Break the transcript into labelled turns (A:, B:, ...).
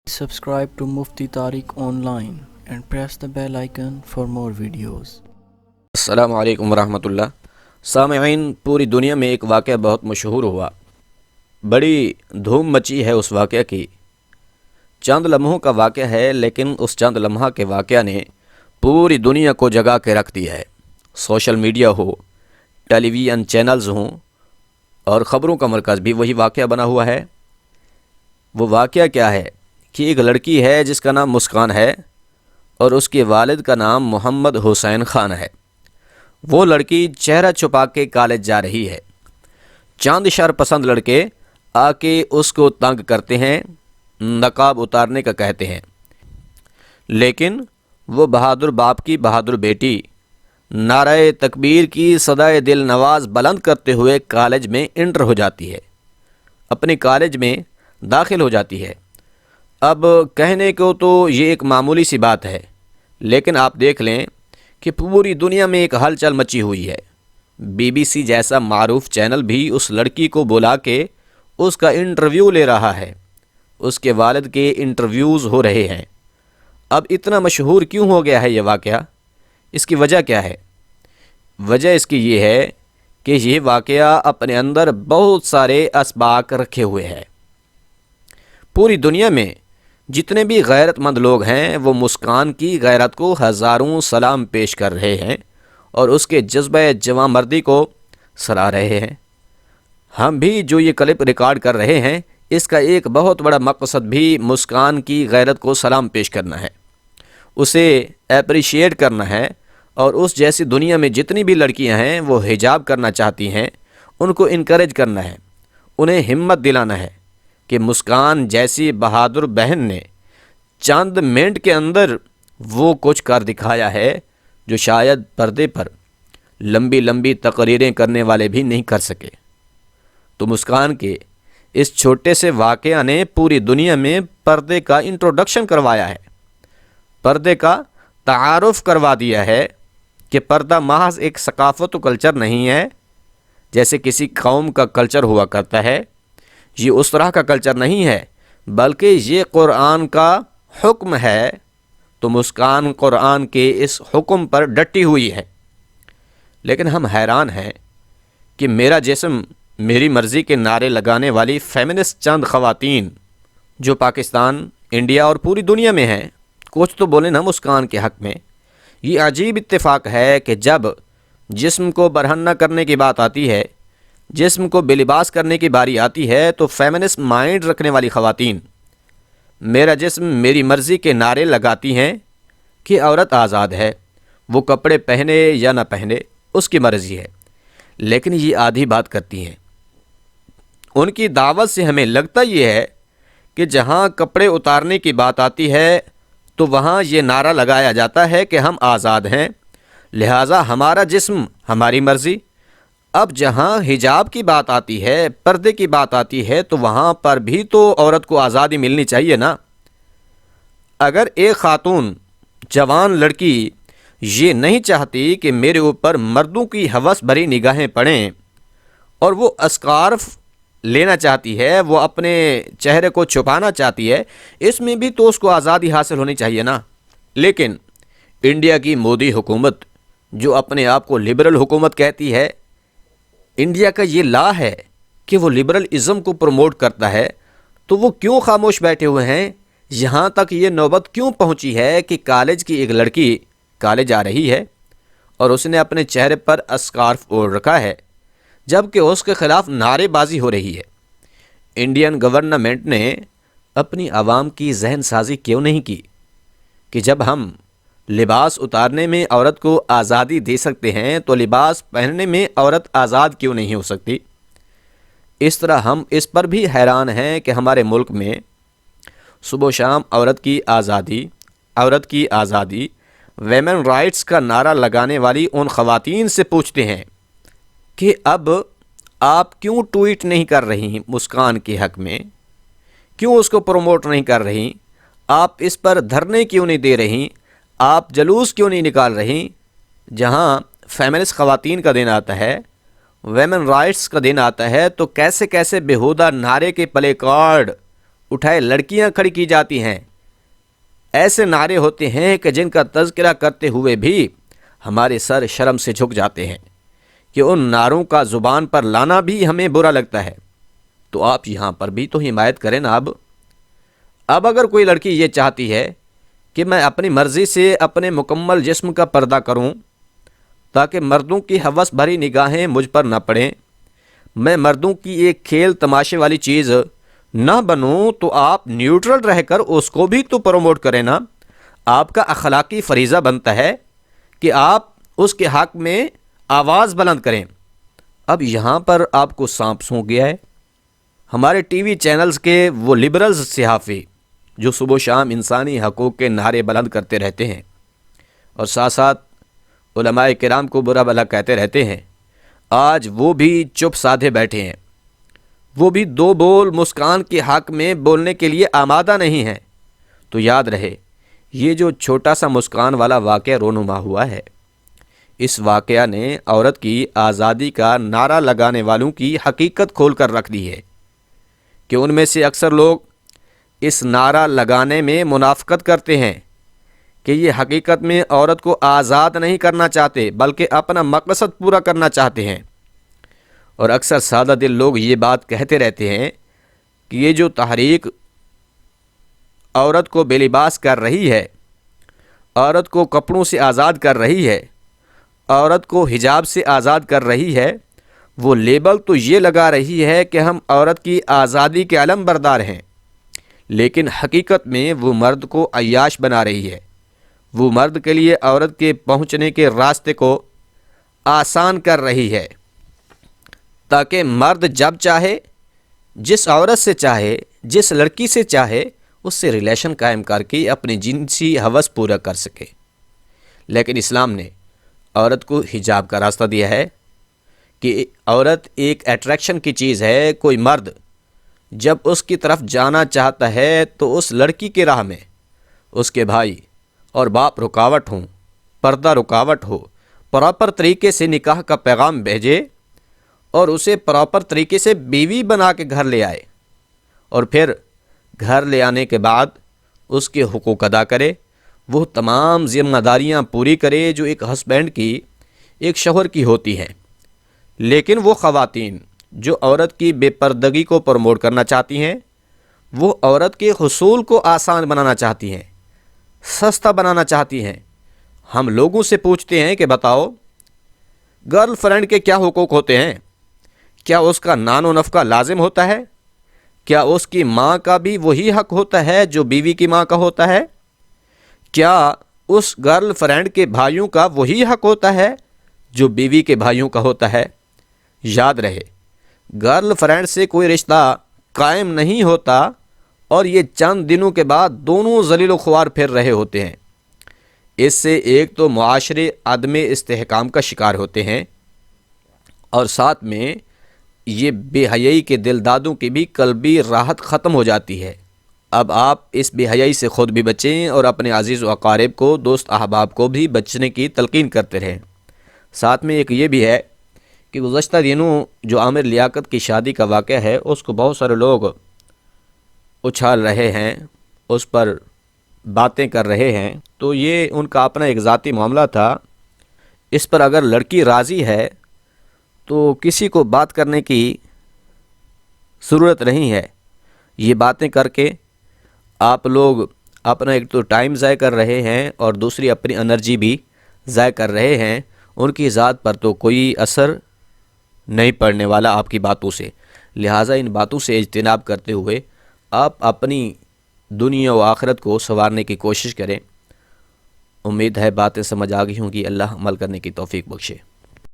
A: Subscribe to Mufti Tariq Online and press the bell icon for more videos.
B: السلام علیکم ورحمۃ اللہ۔ سامعین، پوری دنیا میں ایک واقعہ بہت مشہور ہوا، بڑی دھوم مچی ہے اس واقعہ کی۔ چند لمحوں کا واقعہ ہے، لیکن اس چند لمحہ کے واقعہ نے پوری دنیا کو جگا کے رکھ دیا ہے۔ سوشل میڈیا ہو، ٹیلی ویژن چینلز ہوں، اور خبروں کا مرکز بھی وہی واقعہ بنا ہوا ہے۔ وہ واقعہ کیا ہے کہ ایک لڑکی ہے جس کا نام مسکان ہے، اور اس کے والد کا نام محمد حسین خان ہے۔ وہ لڑکی چہرہ چھپا کے کالج جا رہی ہے۔ چاند شر پسند لڑکے آ کے اس کو تنگ کرتے ہیں، نقاب اتارنے کا کہتے ہیں، لیکن وہ بہادر باپ کی بہادر بیٹی نعرہ تکبیر کی صدائے دل نواز بلند کرتے ہوئے کالج میں انٹر ہو جاتی ہے، اپنے کالج میں داخل ہو جاتی ہے۔ اب کہنے کو تو یہ ایک معمولی سی بات ہے، لیکن آپ دیکھ لیں کہ پوری دنیا میں ایک ہلچل مچی ہوئی ہے۔ BBC جیسا معروف چینل بھی اس لڑکی کو بلا کے اس کا انٹرویو لے رہا ہے، اس کے والد کے انٹرویوز ہو رہے ہیں۔ اب اتنا مشہور کیوں ہو گیا ہے یہ واقعہ؟ اس کی وجہ کیا ہے؟ وجہ اس کی یہ ہے کہ یہ واقعہ اپنے اندر بہت سارے اسباق رکھے ہوئے ہے۔ پوری دنیا میں جتنے بھی غیرت مند لوگ ہیں وہ مسکان کی غیرت کو ہزاروں سلام پیش کر رہے ہیں اور اس کے جذبہ جواں مردی کو سراہ رہے ہیں۔ ہم بھی جو یہ کلپ ریکارڈ کر رہے ہیں، اس کا ایک بہت بڑا مقصد بھی مسکان کی غیرت کو سلام پیش کرنا ہے، اسے اپریشیٹ کرنا ہے، اور اس جیسی دنیا میں جتنی بھی لڑکیاں ہیں وہ حجاب کرنا چاہتی ہیں، ان کو انکریج کرنا ہے، انہیں ہمت دلانا ہے کہ مسکان جیسی بہادر بہن نے چند منٹ کے اندر وہ کچھ کر دکھایا ہے جو شاید پردے پر لمبی لمبی تقریریں کرنے والے بھی نہیں کر سکے۔ تو مسکان کے اس چھوٹے سے واقعہ نے پوری دنیا میں پردے کا انٹروڈکشن کروایا ہے، پردے کا تعارف کروا دیا ہے کہ پردہ محض ایک ثقافت و کلچر نہیں ہے جیسے کسی قوم کا کلچر ہوا کرتا ہے، یہ اس طرح کا کلچر نہیں ہے، بلکہ یہ قرآن کا حکم ہے۔ تو مسکان قرآن کے اس حکم پر ڈٹی ہوئی ہے۔ لیکن ہم حیران ہیں کہ میرا جسم میری مرضی کے نعرے لگانے والی فیمنسٹ چند خواتین جو پاکستان، انڈیا اور پوری دنیا میں ہیں، کچھ تو بولیں نا مسکان کے حق میں۔ یہ عجیب اتفاق ہے کہ جب جسم کو برہنہ کرنے کی بات آتی ہے، جسم کو بے لباس کرنے کی باری آتی ہے، تو فیمنسٹ مائنڈ رکھنے والی خواتین میرا جسم میری مرضی کے نعرے لگاتی ہیں کہ عورت آزاد ہے، وہ کپڑے پہنے یا نہ پہنے اس کی مرضی ہے، لیکن یہ آدھی بات کرتی ہیں۔ ان کی دعوت سے ہمیں لگتا یہ ہے کہ جہاں کپڑے اتارنے کی بات آتی ہے تو وہاں یہ نعرہ لگایا جاتا ہے کہ ہم آزاد ہیں، لہٰذا ہمارا جسم ہماری مرضی۔ اب جہاں حجاب کی بات آتی ہے، پردے کی بات آتی ہے، تو وہاں پر بھی تو عورت کو آزادی ملنی چاہیے نا۔ اگر ایک خاتون، جوان لڑکی یہ نہیں چاہتی کہ میرے اوپر مردوں کی ہوس بھری نگاہیں پڑیں اور وہ اسکارف لینا چاہتی ہے، وہ اپنے چہرے کو چھپانا چاہتی ہے، اس میں بھی تو اس کو آزادی حاصل ہونی چاہیے نا۔ لیکن انڈیا کی مودی حکومت جو اپنے آپ کو لبرل حکومت کہتی ہے، انڈیا کا یہ لا ہے کہ وہ لبرل ازم کو پروموٹ کرتا ہے، تو وہ کیوں خاموش بیٹھے ہوئے ہیں؟ یہاں تک یہ نوبت کیوں پہنچی ہے کہ کالج کی ایک لڑکی کالج آ رہی ہے اور اس نے اپنے چہرے پر اسکارف اوڑھ رکھا ہے، جبکہ اس کے خلاف نعرے بازی ہو رہی ہے۔ انڈین گورنمنٹ نے اپنی عوام کی ذہن سازی کیوں نہیں کی کہ جب ہم لباس اتارنے میں عورت کو آزادی دے سکتے ہیں تو لباس پہننے میں عورت آزاد کیوں نہیں ہو سکتی؟ اس طرح ہم اس پر بھی حیران ہیں کہ ہمارے ملک میں صبح و شام عورت کی آزادی، عورت کی آزادی، ویمن رائٹس کا نعرہ لگانے والی ان خواتین سے پوچھتے ہیں کہ اب آپ کیوں ٹویٹ نہیں کر رہی مسکان کے حق میں، کیوں اس کو پروموٹ نہیں کر رہی، آپ اس پر دھرنے کیوں نہیں دے رہی، آپ جلوس کیوں نہیں نکال رہی؟ جہاں فیمنسٹ خواتین کا دن آتا ہے، ویمن رائٹس کا دن آتا ہے، تو کیسے کیسے بیہودہ نعرے کے پلے کارڈ اٹھائے لڑکیاں کھڑی کی جاتی ہیں، ایسے نعرے ہوتے ہیں کہ جن کا تذکرہ کرتے ہوئے بھی ہمارے سر شرم سے جھک جاتے ہیں کہ ان نعروں کا زبان پر لانا بھی ہمیں برا لگتا ہے۔ تو آپ یہاں پر بھی تو حمایت کریں نا۔ اب اگر کوئی لڑکی یہ چاہتی ہے کہ میں اپنی مرضی سے اپنے مکمل جسم کا پردہ کروں تاکہ مردوں کی ہوس بھری نگاہیں مجھ پر نہ پڑیں، میں مردوں کی ایک کھیل تماشے والی چیز نہ بنوں، تو آپ نیوٹرل رہ کر اس کو بھی تو پروموٹ کریں نا۔ آپ کا اخلاقی فریضہ بنتا ہے کہ آپ اس کے حق میں آواز بلند کریں۔ اب یہاں پر آپ کو سانپ سونپ گیا ہے۔ ہمارے ٹی وی چینلز کے وہ لبرلز صحافی جو صبح و شام انسانی حقوق کے نعرے بلند کرتے رہتے ہیں اور ساتھ ساتھ علماء کرام کو برا بھلا کہتے رہتے ہیں، آج وہ بھی چپ سادھے بیٹھے ہیں، وہ بھی دو بول مسکان کے حق میں بولنے کے لیے آمادہ نہیں ہیں۔ تو یاد رہے، یہ جو چھوٹا سا مسکان والا واقعہ رونما ہوا ہے، اس واقعہ نے عورت کی آزادی کا نعرہ لگانے والوں کی حقیقت کھول کر رکھ دی ہے کہ ان میں سے اکثر لوگ اس نعرہ لگانے میں منافقت کرتے ہیں کہ یہ حقیقت میں عورت کو آزاد نہیں کرنا چاہتے بلکہ اپنا مقصد پورا کرنا چاہتے ہیں۔ اور اکثر سادہ دل لوگ یہ بات کہتے رہتے ہیں کہ یہ جو تحریک عورت کو بے لباس کر رہی ہے، عورت کو کپڑوں سے آزاد کر رہی ہے، عورت کو حجاب سے آزاد کر رہی ہے، وہ لیبل تو یہ لگا رہی ہے کہ ہم عورت کی آزادی کے علم بردار ہیں، لیکن حقیقت میں وہ مرد کو عیاش بنا رہی ہے۔ وہ مرد کے لیے عورت کے پہنچنے کے راستے کو آسان کر رہی ہے تاکہ مرد جب چاہے، جس عورت سے چاہے، جس لڑکی سے چاہے، اس سے ریلیشن قائم کر کے اپنی جنسی ہوس پورا کر سکے۔ لیکن اسلام نے عورت کو حجاب کا راستہ دیا ہے کہ عورت ایک اٹریکشن کی چیز ہے۔ کوئی مرد جب اس کی طرف جانا چاہتا ہے تو اس لڑکی کے راہ میں اس کے بھائی اور باپ رکاوٹ ہوں، پردہ رکاوٹ ہو، پراپر طریقے سے نکاح کا پیغام بھیجے اور اسے پراپر طریقے سے بیوی بنا کے گھر لے آئے، اور پھر گھر لے آنے کے بعد اس کے حقوق ادا کرے، وہ تمام ذمہ داریاں پوری کرے جو ایک ہسبینڈ کی، ایک شوہر کی ہوتی ہیں۔ لیکن وہ خواتین جو عورت کی بے پردگی کو پروموٹ کرنا چاہتی ہیں، وہ عورت کے حصول کو آسان بنانا چاہتی ہیں، سستا بنانا چاہتی ہیں۔ ہم لوگوں سے پوچھتے ہیں کہ بتاؤ گرل فرینڈ کے کیا حقوق ہوتے ہیں؟ کیا اس کا نان و نفقہ لازم ہوتا ہے؟ کیا اس کی ماں کا بھی وہی حق ہوتا ہے جو بیوی کی ماں کا ہوتا ہے؟ کیا اس گرل فرینڈ کے بھائیوں کا وہی حق ہوتا ہے جو بیوی کے بھائیوں کا ہوتا ہے؟ یاد رہے، گرل فرینڈ سے کوئی رشتہ قائم نہیں ہوتا اور یہ چند دنوں کے بعد دونوں ذلیل و خوار پھر رہے ہوتے ہیں۔ اس سے ایک تو معاشرے عدم استحکام کا شکار ہوتے ہیں، اور ساتھ میں یہ بے حیائی کے دل دادوں کی بھی قلبی راحت ختم ہو جاتی ہے۔ اب آپ اس بے حیائی سے خود بھی بچیں اور اپنے عزیز و اقارب کو، دوست احباب کو بھی بچنے کی تلقین کرتے رہیں۔ ساتھ میں ایک یہ بھی ہے کہ گزشتہ دنوں جو عامر لیاقت کی شادی کا واقعہ ہے، اس کو بہت سارے لوگ اچھال رہے ہیں، اس پر باتیں کر رہے ہیں، تو یہ ان کا اپنا ایک ذاتی معاملہ تھا۔ اس پر اگر لڑکی راضی ہے تو کسی کو بات کرنے کی ضرورت نہیں ہے۔ یہ باتیں کر کے آپ لوگ اپنا ایک تو ٹائم ضائع کر رہے ہیں اور دوسری اپنی انرجی بھی ضائع کر رہے ہیں۔ ان کی ذات پر تو کوئی اثر نہیں پڑنے والا آپ کی باتوں سے، لہٰذا ان باتوں سے اجتناب کرتے ہوئے آپ اپنی دنیا و آخرت کو سنوارنے کی کوشش کریں۔ امید ہے باتیں سمجھ آ گئی ہوں گی۔ اللہ عمل کرنے کی توفیق بخشے۔